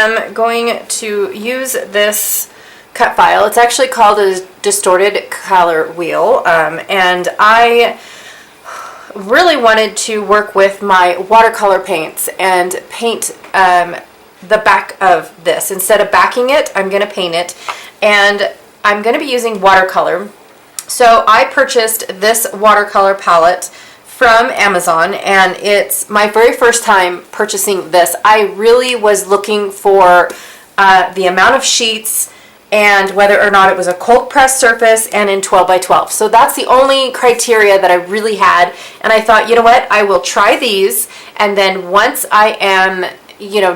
am going to use this cut file. It's actually called a distorted color wheel, and I really wanted to work with my watercolor paints and paint the back of this. Instead of backing it, I'm going to paint it, and I'm going to be using watercolor. So I purchased this watercolor palette from Amazon, and it's my very first time purchasing this. I really was looking for the amount of sheets and whether or not it was a cold press surface and in 12 by 12. So that's the only criteria that I really had, and I thought, you know what, I will try these, and then once I am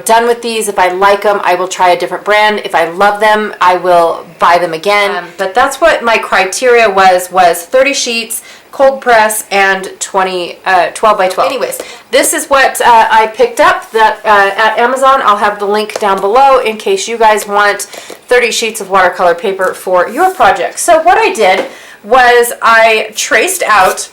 done with these, if I like them, I will try a different brand. If I love them, I will buy them again. But that's what my criteria was 30 sheets, cold press, and 12 by 12. Anyways, this is what I picked up at Amazon. I'll have the link down below in case you guys want 30 sheets of watercolor paper for your project. So what I did was I traced out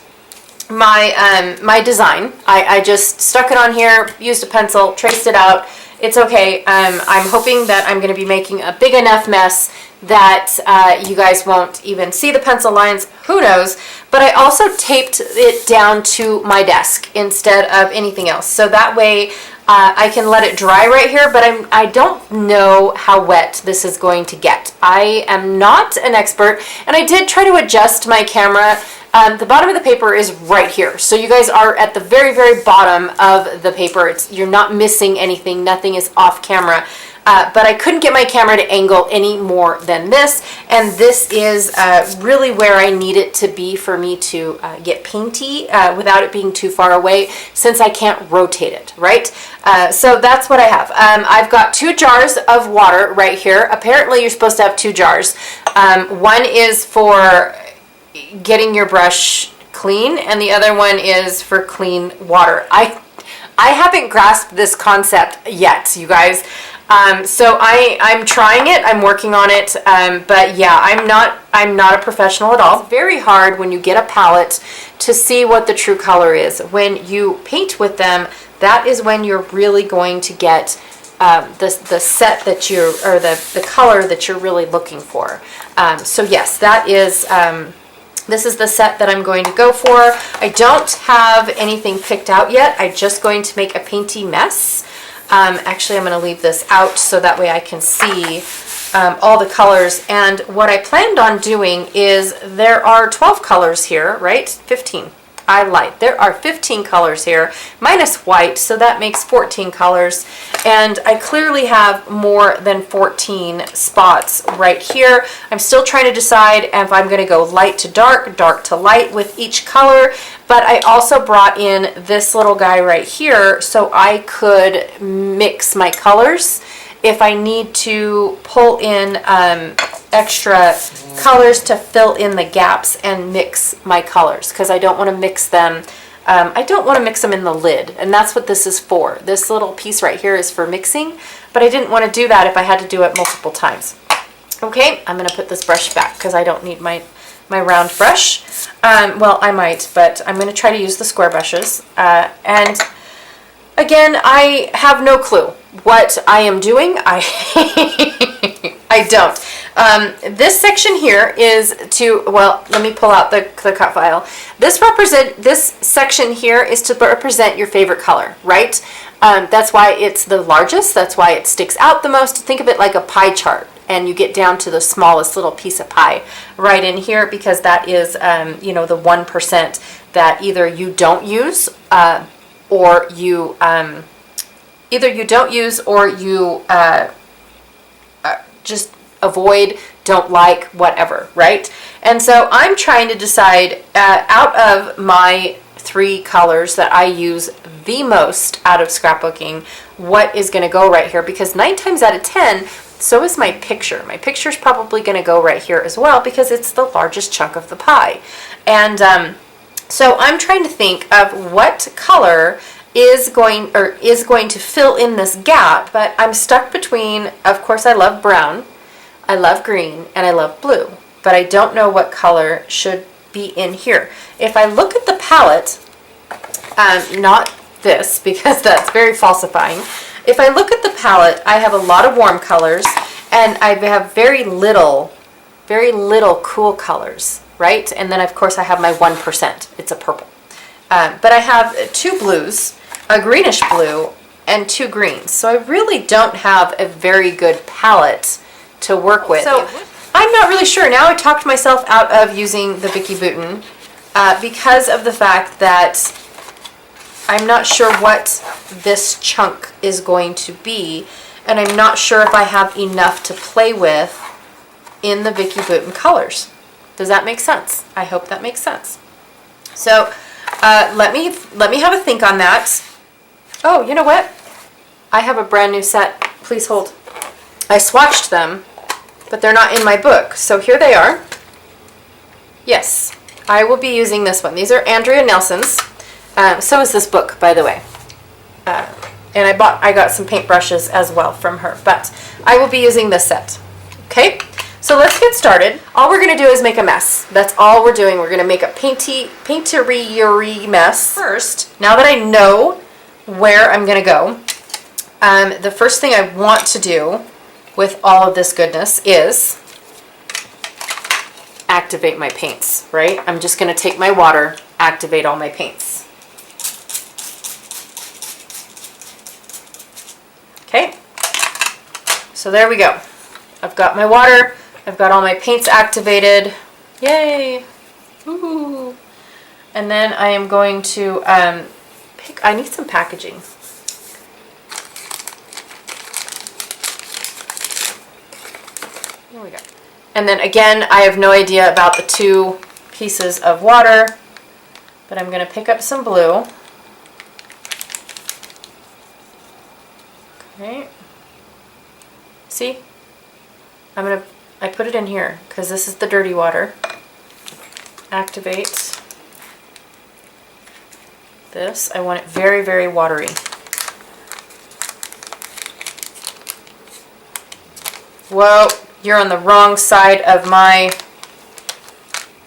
my design. I just stuck it on here, used a pencil, traced it out. It's okay. I'm hoping that I'm going to be making a big enough mess that you guys won't even see the pencil lines. Who knows? But I also taped it down to my desk instead of anything else. So that way I can let it dry right here, but I don't know how wet this is going to get. I am not an expert, and I did try to adjust my camera. The bottom of the paper is right here. So you guys are at the very, very bottom of the paper. You're not missing anything. Nothing is off camera. But I couldn't get my camera to angle any more than this. And this is really where I need it to be for me to get painty without it being too far away, since I can't rotate it, right? So that's what I have. I've got 2 jars of water right here. Apparently you're supposed to have 2 jars. One is for getting your brush clean, and the other one is for clean water. I haven't grasped this concept yet, you guys. So I'm trying it, I'm working on it, but yeah, I'm not a professional at all. It's very hard when you get a palette to see what the true color is. When you paint with them, that is when you're really going to get the set that or the color that you're really looking for. So yes, that is this is the set that I'm going to go for. I don't have anything picked out yet. I'm just going to make a painty mess. Actually, I'm going to leave this out so that way I can see all the colors. And what I planned on doing is, there are 12 colors here, right? 15. I lied. There are 15 colors here, minus white, so that makes 14 colors. And I clearly have more than 14 spots right here. I'm still trying to decide if I'm going to go light to dark, dark to light with each color. But I also brought in this little guy right here so I could mix my colors if I need to pull in extra colors to fill in the gaps and mix my colors, because I don't want to mix them. I don't want to mix them in the lid, and that's what this is for. This little piece right here is for mixing, but I didn't want to do that if I had to do it multiple times. Okay, I'm going to put this brush back because I don't need my round brush. Well, I might, but I'm going to try to use the square brushes. And again, I have no clue what I am doing. I don't. This section here is to, well, let me pull out the cut file. This section here is to represent your favorite color, right? That's why it's the largest. That's why it sticks out the most. Think of it like a pie chart, and you get down to the smallest little piece of pie right in here, because that is, you know, the 1% that either you don't use, or you just avoid, don't like, whatever, right? And so I'm trying to decide out of my 3 colors that I use the most out of scrapbooking, what is going to go right here, because 9 times out of 10, so is my picture. My picture's probably going to go right here as well, because it's the largest chunk of the pie. And so I'm trying to think of what color is going to fill in this gap, but I'm stuck between, of course, I love brown, I love green, and I love blue, but I don't know what color should be in here. If I look at the palette, not this, because that's very falsifying, if I look at the palette, I have a lot of warm colors and I have very little cool colors, right? And then of course I have my 1%, it's a purple. But I have 2 blues, a greenish blue, and 2 greens. So I really don't have a very good palette to work with. So I'm not really sure. Now I talked myself out of using the Vicki Boutin because of the fact that I'm not sure what this chunk is going to be, and I'm not sure if I have enough to play with in the Vicki Boutin colors. Does that make sense? I hope that makes sense. So let me have a think on that. Oh, you know what? I have a brand new set. Please hold. I swatched them, but they're not in my book. So here they are. Yes, I will be using this one. These are Andrea Nelson's. So is this book, by the way. And I got some paintbrushes as well from her. But I will be using this set. Okay? So let's get started. All we're going to do is make a mess. That's all we're doing. We're going to make a paintery mess. First, now that I know where I'm going to go, the first thing I want to do with all of this goodness is activate my paints, right? I'm just going to take my water, activate all my paints. Okay, so there we go. I've got my water, I've got all my paints activated. Yay! Ooh. And then I am going to I need some packaging. There we go. And then again, I have no idea about the 2 pieces of water, but I'm going to pick up some blue. Okay. See? I put it in here because this is the dirty water. Activate this. I want it very, very watery. Whoa, you're on the wrong side of my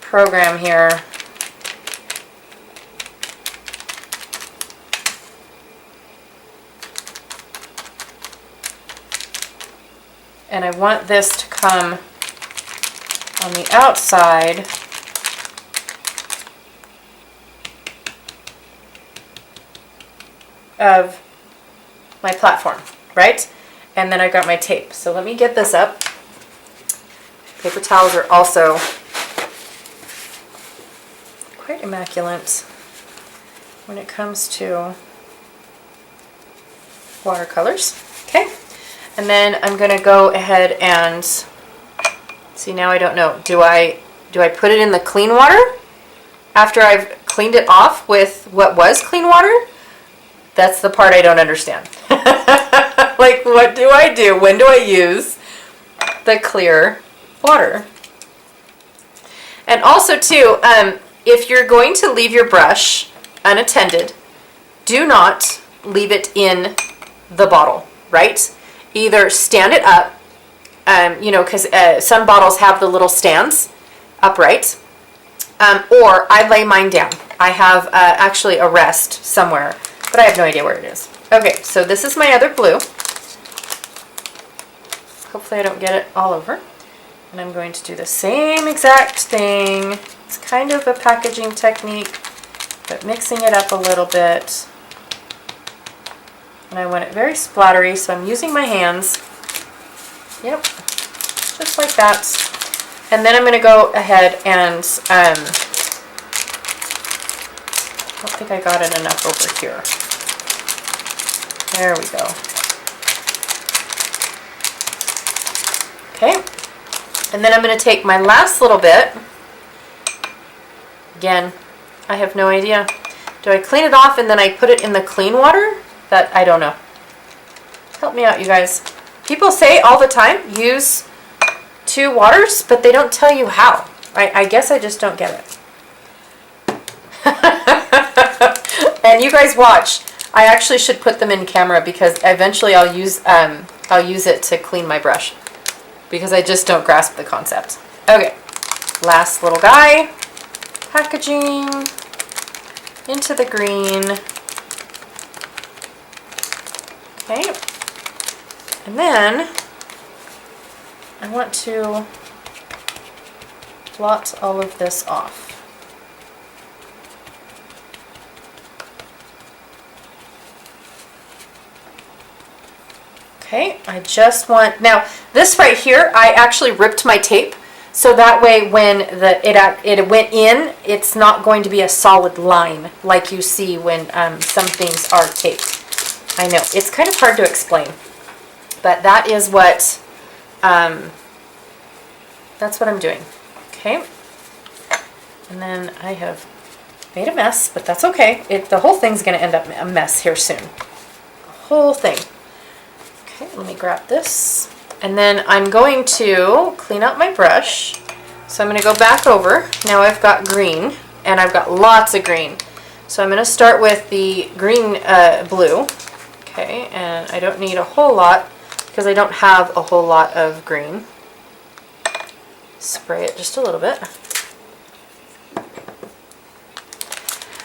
program here. And I want this to come on the outside of my platform, right? And then I got my tape. So let me get this up. Paper towels are also quite immaculate when it comes to watercolors. Okay. And then I'm going to go ahead and see, now I don't know. Do I put it in the clean water after I've cleaned it off with what was clean water? That's the part I don't understand. Like, what do I do? When do I use the clear water? And also too, if you're going to leave your brush unattended, do not leave it in the bottle, right? Either stand it up, you know, because some bottles have the little stands upright, or I lay mine down. I have actually a rest somewhere, but I have no idea where it is. Okay, so this is my other blue. Hopefully I don't get it all over. And I'm going to do the same exact thing. It's kind of a packaging technique, but mixing it up a little bit. And I want it very splattery, so I'm using my hands. Yep, just like that. And then I'm going to go ahead and, I don't think I got it enough over here. There we go. Okay, and then I'm going to take my last little bit. Again, I have no idea. Do I clean it off and then I put it in the clean water? That, I don't know. Help me out, you guys. People say all the time, use 2 waters, but they don't tell you how. I guess I just don't get it. And you guys watch. I actually should put them in camera because eventually I'll use it to clean my brush because I just don't grasp the concept. Okay, last little guy. Packaging into the green. Okay. And then I want to blot all of this off. Okay, I just want, now this right here, I actually ripped my tape, so that way when it went in, it's not going to be a solid line like you see when some things are taped. I know, it's kind of hard to explain, but that is what, that's what I'm doing. Okay, and then I have made a mess, but that's okay. The whole thing's going to end up a mess here soon. The whole thing. Okay, let me grab this. And then I'm going to clean out my brush. So I'm going to go back over. Now I've got green, and I've got lots of green. So I'm going to start with the green blue. Okay, and I don't need a whole lot because I don't have a whole lot of green. Spray it just a little bit.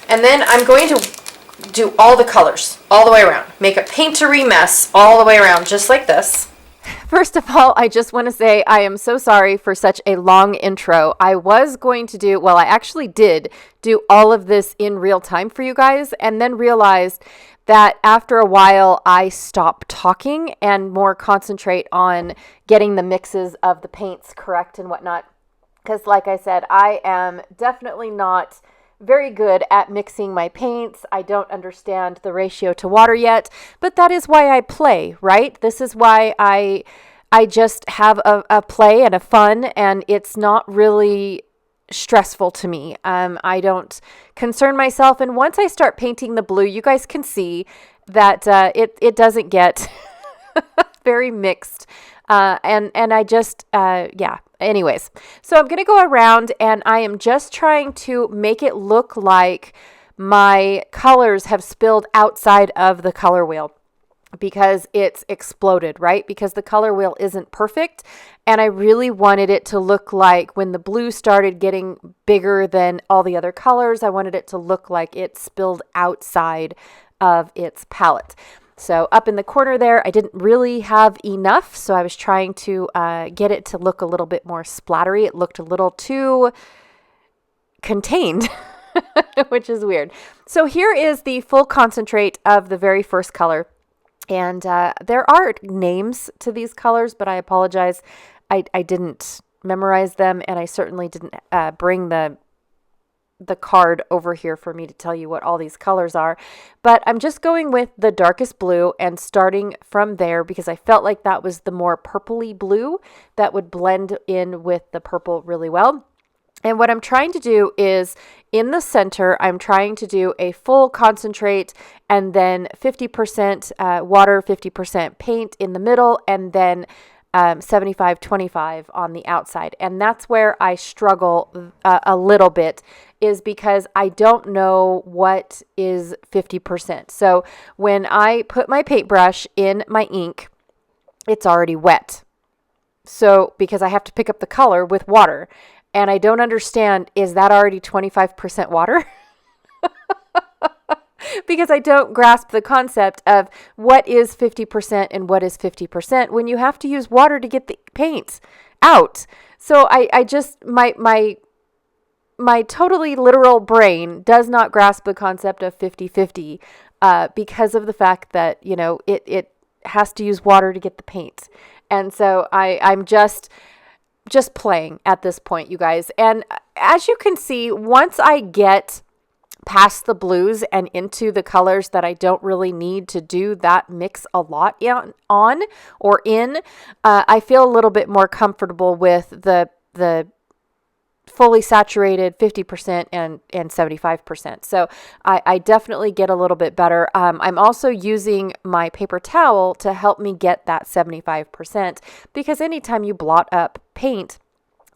And then I'm going to do all the colors all the way around. Make a paintery mess all the way around, just like this. First of all, I just want to say I am so sorry for such a long intro. I was going to do, well, I actually did do all of this in real time for you guys, and then realized that after a while I stop talking and more concentrate on getting the mixes of the paints correct and whatnot. Because like I said, I am definitely not very good at mixing my paints. I don't understand the ratio to water yet, but that is why I play, right? This is why I just have a play and a fun, and it's not really stressful to me. I don't concern myself, and once I start painting the blue, you guys can see that it doesn't get very mixed. And I just, yeah, anyways. So I'm going to go around and I am just trying to make it look like my colors have spilled outside of the color wheel because it's exploded, right? Because the color wheel isn't perfect. And I really wanted it to look like when the blue started getting bigger than all the other colors, I wanted it to look like it spilled outside of its palette. So up in the corner there, I didn't really have enough, so I was trying to get it to look a little bit more splattery. It looked a little too contained, which is weird. So here is the full concentrate of the very first color. And there are names to these colors, but I apologize. I didn't memorize them, and I certainly didn't bring the card over here for me to tell you what all these colors are, but I'm just going with the darkest blue and starting from there because I felt like that was the more purpley blue that would blend in with the purple really well. And what I'm trying to do is in the center, I'm trying to do a full concentrate and then 50% water, 50% paint in the middle, and then 75-25 on the outside. And that's where I struggle a little bit, is because I don't know what is 50%. So when I put my paintbrush in my ink, it's already wet. So because I have to pick up the color with water, and I don't understand, is that already 25% water? Because I don't grasp the concept of what is 50% and what is 50% when you have to use water to get the paints out. So I just, my totally literal brain does not grasp the concept of 50-50 because of the fact that, you know, it has to use water to get the paint. And so I'm just playing at this point, you guys. And as you can see, once I get past the blues and into the colors that I don't really need to do that mix a lot on or in, I feel a little bit more comfortable with the fully saturated 50% and 75%. So I definitely get a little bit better. I'm also using my paper towel to help me get that 75% because anytime you blot up paint,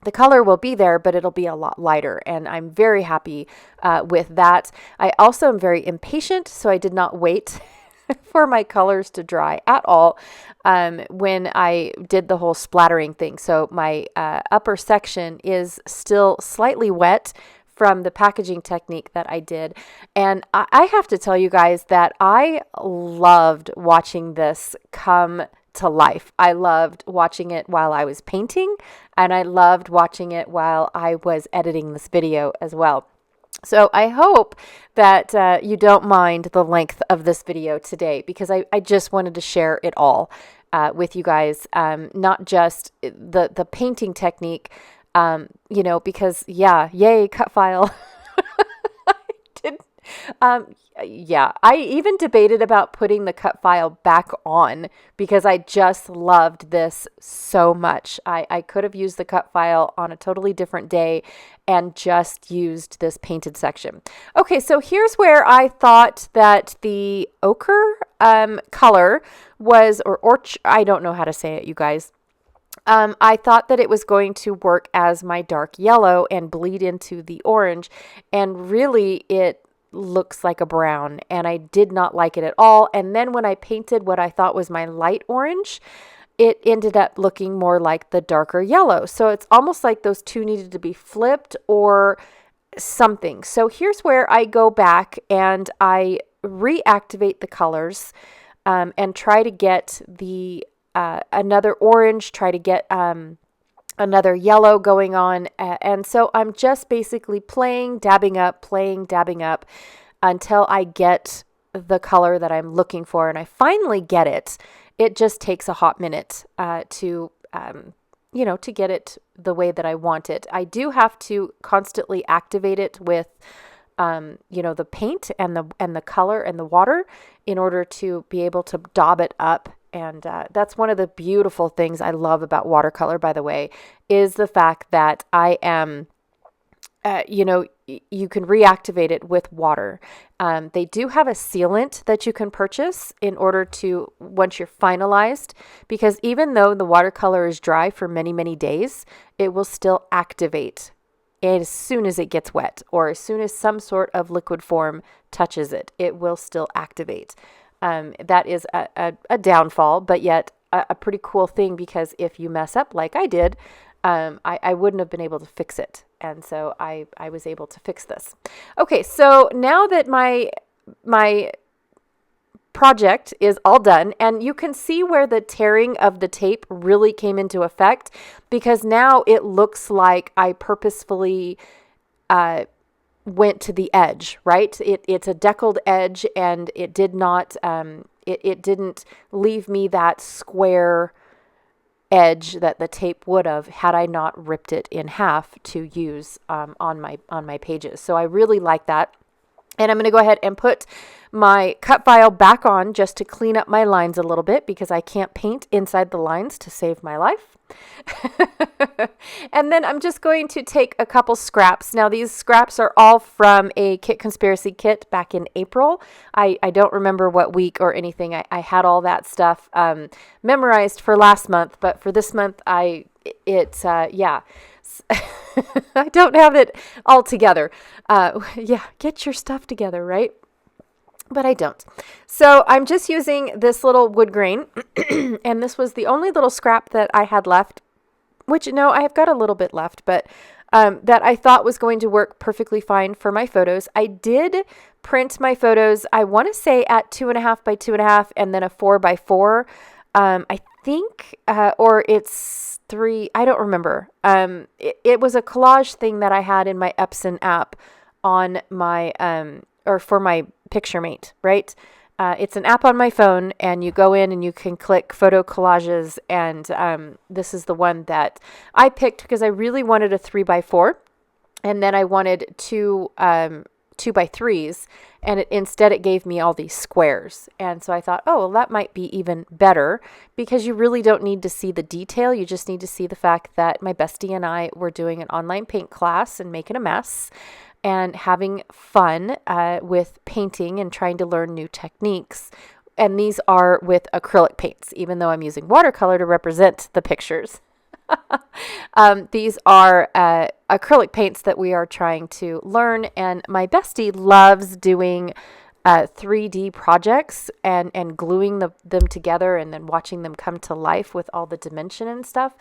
the color will be there, but it'll be a lot lighter, and I'm very happy with that. I also am very impatient, so I did not wait for my colors to dry at all when I did the whole splattering thing. So my upper section is still slightly wet from the packaging technique that I did. And I have to tell you guys that I loved watching this come to life. I loved watching it while I was painting, and I loved watching it while I was editing this video as well. So I hope that you don't mind the length of this video today, because I just wanted to share it all with you guys, not just the painting technique, because yay, cut file. I did. I even debated about putting the cut file back on because I just loved this so much. I could have used the cut file on a totally different day and just used this painted section. Okay, so here's where I thought that the ochre color was, or I don't know how to say it, you guys. I thought that it was going to work as my dark yellow and bleed into the orange, and really it looks like a brown, and I did not like it at all. And then when I painted what I thought was my light orange, it ended up looking more like the darker yellow. So it's almost like those two needed to be flipped or something. So here's where I go back and I reactivate the colors and try to get the another orange, try to get another yellow going on. And so I'm just basically playing, dabbing up until I get the color that I'm looking for. And I finally get it. It just takes a hot minute to get it the way that I want it. I do have to constantly activate it with the paint and the color and the water in order to be able to daub it up. And that's one of the beautiful things I love about watercolor, by the way, is the fact that I am, you can reactivate it with water. They do have a sealant that you can purchase in order to, once you're finalized, because even though the watercolor is dry for many, many days, it will still activate as soon as it gets wet, or as soon as some sort of liquid form touches it, it will still activate. That is a downfall, but yet a pretty cool thing, because if you mess up like I did, I wouldn't have been able to fix it. And so I was able to fix this. Okay, so now that my project is all done, and you can see where the tearing of the tape really came into effect, because now it looks like I purposefully went to the edge, right? It's a deckled edge, and it did not, it didn't leave me that square edge that the tape would have had I not ripped it in half to use on my pages. So I really like that. And I'm going to go ahead and put my cut file back on just to clean up my lines a little bit, because I can't paint inside the lines to save my life. And then I'm just going to take a couple scraps. Now these scraps are all from a Kit Conspiracy kit back in April. I don't remember what week or anything. I had all that stuff memorized for last month, but for this month I don't have it all together. Get your stuff together, right? But I don't. So I'm just using this little wood grain, and this was the only little scrap that I had left, which, no, I have got a little bit left, but that I thought was going to work perfectly fine for my photos. I did print my photos, I want to say at 2.5 by 2.5 and then a 4 by 4. I think, or it's 3, I don't remember. It was a collage thing that I had in my Epson app on my, or for my PictureMate, right? It's an app on my phone, and you go in and you can click photo collages, and this is the one that I picked because I really wanted a 3 by 4, and then I wanted two 2 by 3s, and instead it gave me all these squares. And so I thought, oh, well, that might be even better, because you really don't need to see the detail. You just need to see the fact that my bestie and I were doing an online paint class and making a mess and having fun with painting and trying to learn new techniques. And these are with acrylic paints, even though I'm using watercolor to represent the pictures. These are acrylic paints that we are trying to learn, and my bestie loves doing 3D projects and gluing them together and then watching them come to life with all the dimension and stuff.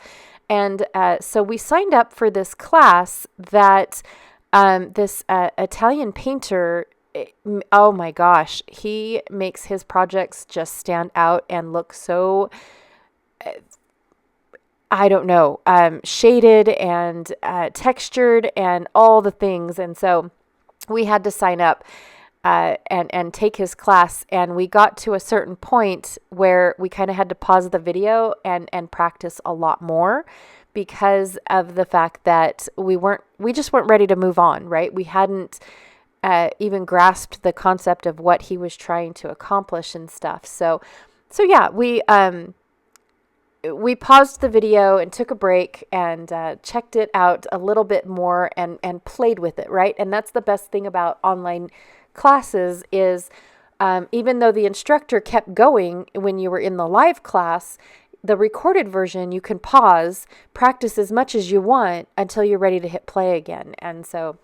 And so we signed up for this class that this Italian painter, oh my gosh, he makes his projects just stand out and look so I don't know, shaded and textured and all the things. And so we had to sign up and take his class. And we got to a certain point where we kind of had to pause the video and practice a lot more because of the fact that we just weren't ready to move on, right? We hadn't even grasped the concept of what he was trying to accomplish and stuff. So yeah, we paused the video and took a break and checked it out a little bit more and played with it, right? And that's the best thing about online classes is even though the instructor kept going when you were in the live class, the recorded version, you can pause, practice as much as you want until you're ready to hit play again. And so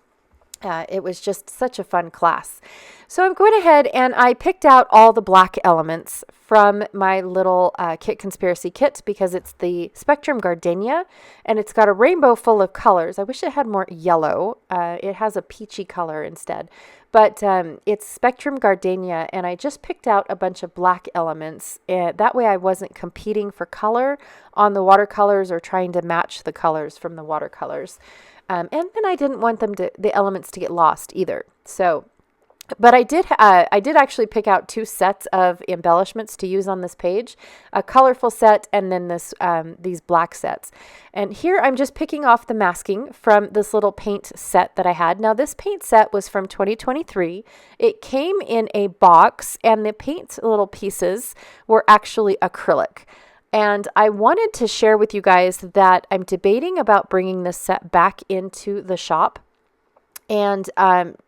it was just such a fun class. So I'm going ahead and I picked out all the black elements from my little kit conspiracy kit because it's the Spectrum Gardenia and it's got a rainbow full of colors. I wish it had more yellow. It has a peachy color instead. But it's Spectrum Gardenia, and I just picked out a bunch of black elements. That way I wasn't competing for color on the watercolors or trying to match the colors from the watercolors. And then I didn't want the elements to get lost either. So, but I did actually pick out 2 sets of embellishments to use on this page, a colorful set and then these black sets. And here I'm just picking off the masking from this little paint set that I had. Now this paint set was from 2023. It came in a box and the paint little pieces were actually acrylic. And I wanted to share with you guys that I'm debating about bringing this set back into the shop and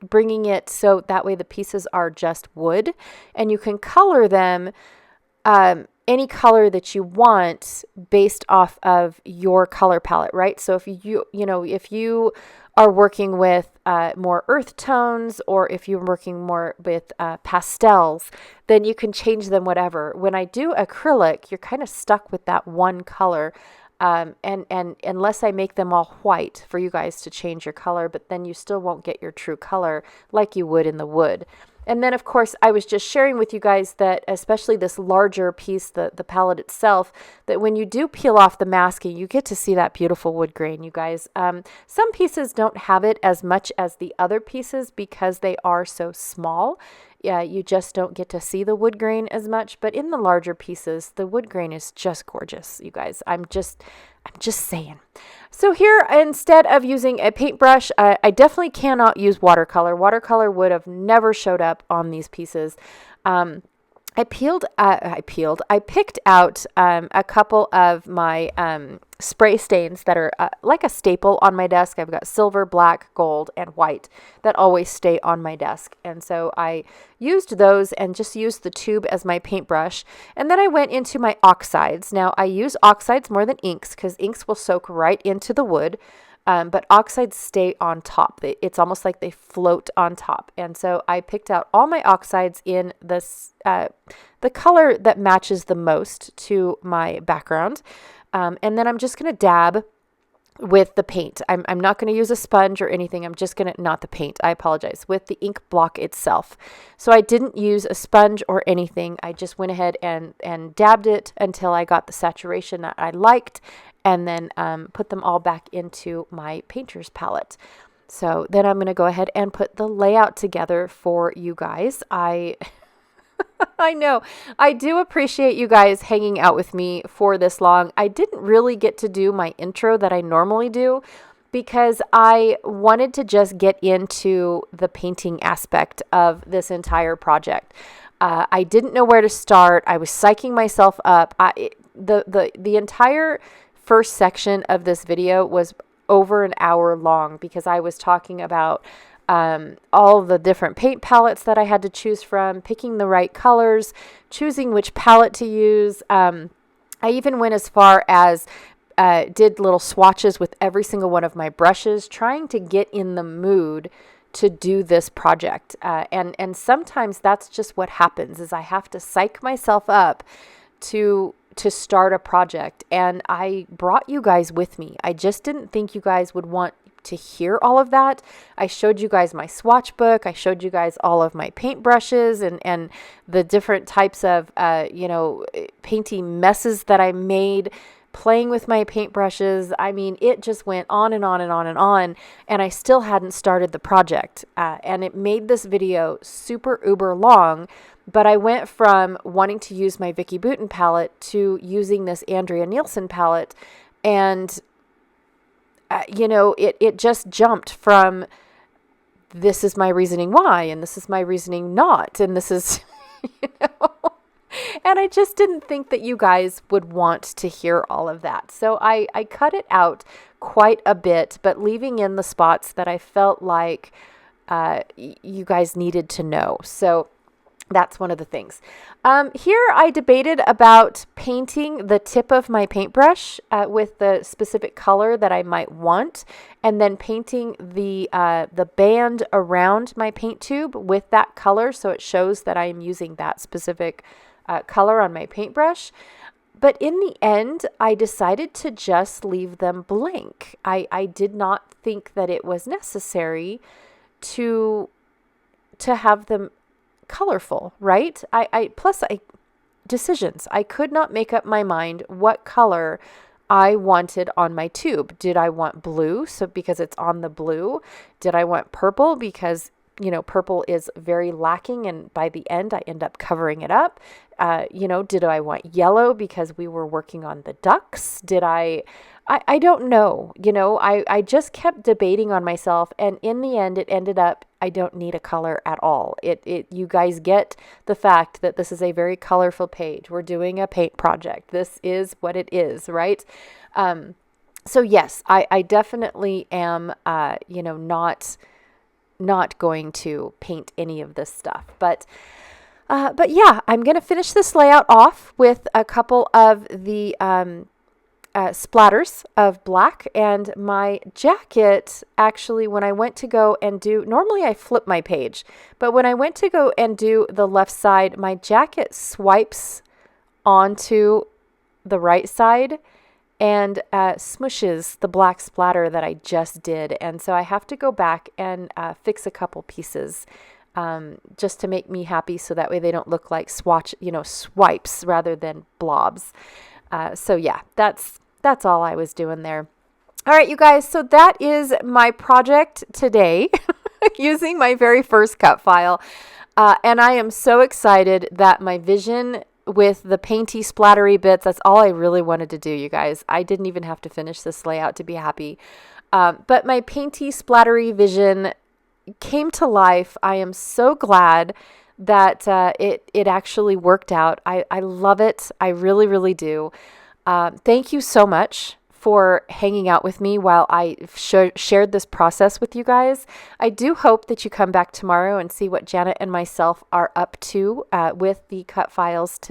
bringing it so that way the pieces are just wood and you can color them any color that you want based off of your color palette, right? So if if you are working with more earth tones or if you're working more with pastels, then you can change them whatever. When I do acrylic, you're kind of stuck with that one color. And unless I make them all white for you guys to change your color, but then you still won't get your true color like you would in the wood. And then, of course, I was just sharing with you guys that, especially this larger piece, the palette itself, that when you do peel off the masking, you get to see that beautiful wood grain, you guys. Some pieces don't have it as much as the other pieces because they are so small. Yeah, you just don't get to see the wood grain as much. But in the larger pieces, the wood grain is just gorgeous, you guys. I'm just saying. So here, instead of using a paintbrush, I definitely cannot use watercolor. Watercolor would have never showed up on these pieces. I picked out a couple of my spray stains that are like a staple on my desk. I've got silver, black, gold, and white that always stay on my desk. And so I used those and just used the tube as my paintbrush. And then I went into my oxides. Now I use oxides more than inks because inks will soak right into the wood. But oxides stay on top. It's almost like they float on top. And so I picked out all my oxides in this, the color that matches the most to my background. And then I'm just going to dab with the paint. I'm not going to use a sponge or anything. I'm just going to, not the paint, I apologize, with the ink block itself. So I didn't use a sponge or anything. I just went ahead and dabbed it until I got the saturation that I liked, and then put them all back into my painter's palette. So then I'm going to go ahead and put the layout together for you guys. I know, I do appreciate you guys hanging out with me for this long. I didn't really get to do my intro that I normally do because I wanted to just get into the painting aspect of this entire project. I didn't know where to start. I was psyching myself up. The entire first section of this video was over an hour long because I was talking about all the different paint palettes that I had to choose from, picking the right colors, choosing which palette to use. I even went as far as did little swatches with every single one of my brushes, trying to get in the mood to do this project. And sometimes that's just what happens, is I have to psych myself up to start a project. And I brought you guys with me. I just didn't think you guys would want to hear all of that. I showed you guys my swatch book. I showed you guys all of my paintbrushes and the different types of, painting messes that I made, playing with my paintbrushes. I mean, it just went on and on and on and on, and I still hadn't started the project. And it made this video super uber long, but I went from wanting to use my Vicky Bouton palette to using this Andrea Nielsen palette. And, it just jumped from this is my reasoning why, and this is my reasoning not, and this is, and I just didn't think that you guys would want to hear all of that. So I cut it out quite a bit, but leaving in the spots that I felt like you guys needed to know. So that's one of the things. Here I debated about painting the tip of my paintbrush with the specific color that I might want, and then painting the band around my paint tube with that color so it shows that I am using that specific color on my paintbrush. But in the end, I decided to just leave them blank. I did not think that it was necessary to have them colorful, right? Decisions. I could not make up my mind what color I wanted on my tube. Did I want blue? So because it's on the blue. Did I want purple? Because purple is very lacking, and by the end I end up covering it up. Did I want yellow because we were working on the ducks? I don't know. I just kept debating on myself, and in the end it ended up I don't need a color at all. You guys get the fact that this is a very colorful page. We're doing a paint project. This is what it is, right? So yes, I definitely am not going to paint any of this stuff. But yeah, I'm going to finish this layout off with a couple of the splatters of black. And my jacket, actually, when I went to go and normally I flip my page, but when I went to go and do the left side, my jacket swipes onto the right side and smushes the black splatter that I just did. And so I have to go back and fix a couple pieces just to make me happy, so that way they don't look like swipes rather than blobs. So yeah, that's all I was doing there. All right, you guys, so that is my project today using my very first cut file. And I am so excited that my vision with the painty splattery bits, that's all I really wanted to do, you guys. I didn't even have to finish this layout to be happy. But my painty splattery vision came to life. I am so glad that it actually worked out. I love it. I really, really do. Thank you so much for hanging out with me while I shared this process with you guys. I do hope that you come back tomorrow and see what Janet and myself are up to with the cut files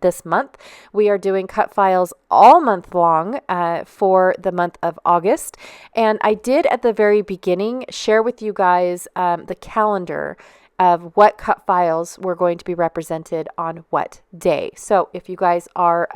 this month. We are doing cut files all month long for the month of August. And I did at the very beginning share with you guys the calendar of what cut files were going to be represented on what day. So if you guys are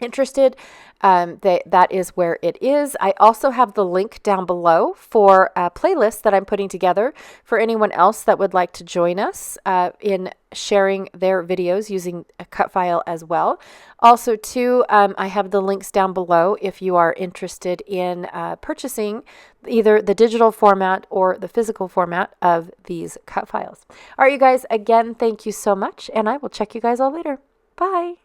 interested, that is where it is. I also have the link down below for a playlist that I'm putting together for anyone else that would like to join us in sharing their videos using a cut file as well. Also too, I have the links down below if you are interested in purchasing either the digital format or the physical format of these cut files. All right, you guys, again, thank you so much, and I will check you guys all later. Bye.